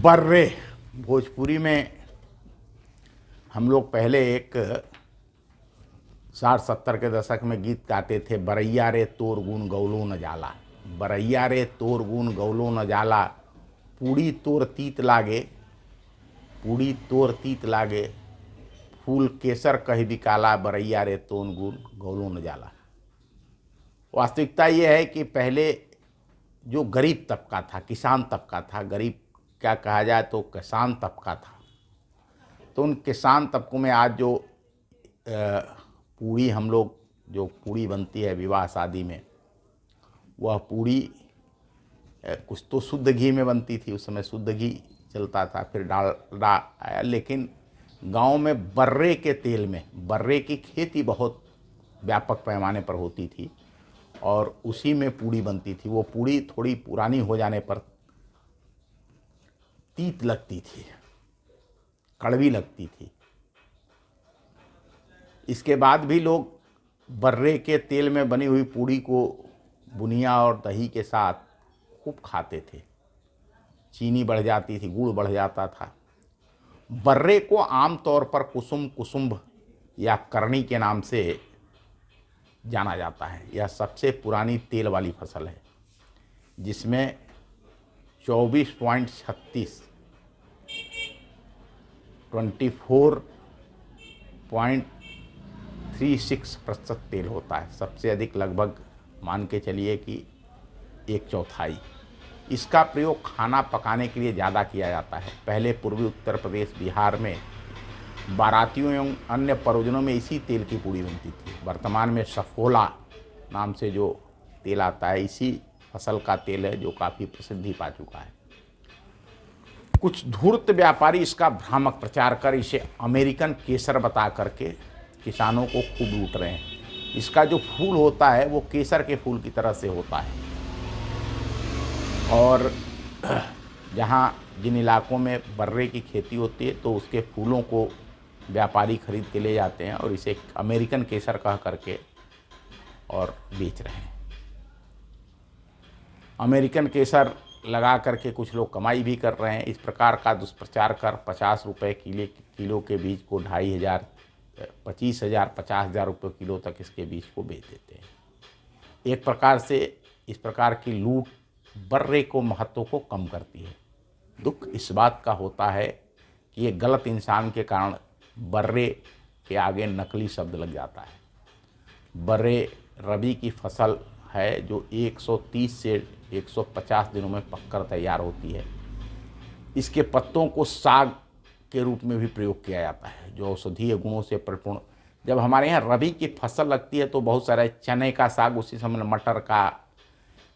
बर्रे भोजपुरी में हम लोग पहले एक 60-70 के दशक में गीत गाते थे, बरैया रे तोर गुण गौलो न जाला, बरैया रे तोर गुण गौलो न जाला, पूड़ी तोर तीत लागे, पूड़ी तोर तीत लागे, फूल केसर कह बिकाला, बरैया रे तोर गुण गौलो न जाला। वास्तविकता ये है कि पहले जो गरीब तबका था, किसान तबका था, गरीब क्या कहा जाए तो किसान तबका था, तो उन किसान तबकों में आज जो पूड़ी हम लोग जो पूड़ी बनती है विवाह शादी में, वह पूड़ी कुछ तो शुद्ध घी में बनती थी, उस समय शुद्ध घी चलता था, फिर डालडा आया, लेकिन गांव में बर्रे के तेल में, बर्रे की खेती बहुत व्यापक पैमाने पर होती थी और उसी में पूड़ी बनती थी। वो पूड़ी थोड़ी पुरानी हो जाने पर तीत लगती थी, कड़वी लगती थी। इसके बाद भी लोग बर्रे के तेल में बनी हुई पूड़ी को बुनिया और दही के साथ खूब खाते थे। चीनी बढ़ जाती थी, गुड़ बढ़ जाता था। बर्रे को आमतौर पर कुसुम, कुसुम्भ या करनी के नाम से जाना जाता है। यह सबसे पुरानी तेल वाली फसल है जिसमें 24.36 24.36% तेल होता है। सबसे अधिक लगभग मान के चलिए कि 1/4। इसका प्रयोग खाना पकाने के लिए ज़्यादा किया जाता है। पहले पूर्वी उत्तर प्रदेश, बिहार में बारातियों एवं अन्य परोजनों में इसी तेल की पूड़ी बनती थी। वर्तमान में सफोला नाम से जो तेल आता है, इसी फसल का तेल है जो काफ़ी प्रसिद्धि पा चुका है। कुछ धूर्त व्यापारी इसका भ्रामक प्रचार कर इसे अमेरिकन केसर बता करके किसानों को खूब लूट रहे हैं। इसका जो फूल होता है वो केसर के फूल की तरह से होता है और जहाँ जिन इलाकों में बर्रे की खेती होती है तो उसके फूलों को व्यापारी खरीद के ले जाते हैं और इसे अमेरिकन केसर कह करके और बेच रहे हैं। अमेरिकन केसर लगा करके कुछ लोग कमाई भी कर रहे हैं। इस प्रकार का दुष्प्रचार कर 50 रुपये किलो के बीज को 2,500, 25,000, 50,000 रुपये किलो तक इसके बीज को बेच देते हैं। एक प्रकार से इस प्रकार की लूट बर्रे को महत्व को कम करती है। दुख इस बात का होता है कि ये गलत इंसान के कारण बर्रे के आगे नकली शब्द लग जाता है। बर्रे रबी की फसल है जो 130 से 150 दिनों में पककर तैयार होती है। इसके पत्तों को साग के रूप में भी प्रयोग किया जाता है जो औषधीय गुणों से परिपूर्ण। जब हमारे यहाँ रबी की फसल लगती है तो बहुत सारे चने का साग, उसी समय मटर का,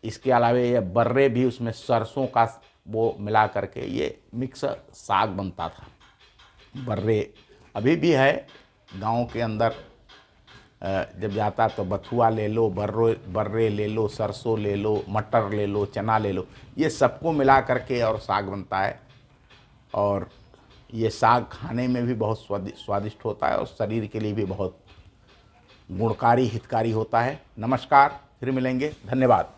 इसके अलावा ये बर्रे भी, उसमें सरसों का वो मिला करके ये मिक्स साग बनता था। बर्रे अभी भी है गांव के अंदर। जब जाता तो बथुआ ले लो, बर्रे ले लो, सरसों ले लो, मटर ले लो, चना ले लो, ये सबको मिला करके और साग बनता है। और ये साग खाने में भी बहुत स्वादिष्ट होता है और शरीर के लिए भी बहुत गुणकारी, हितकारी होता है। नमस्कार, फिर मिलेंगे, धन्यवाद।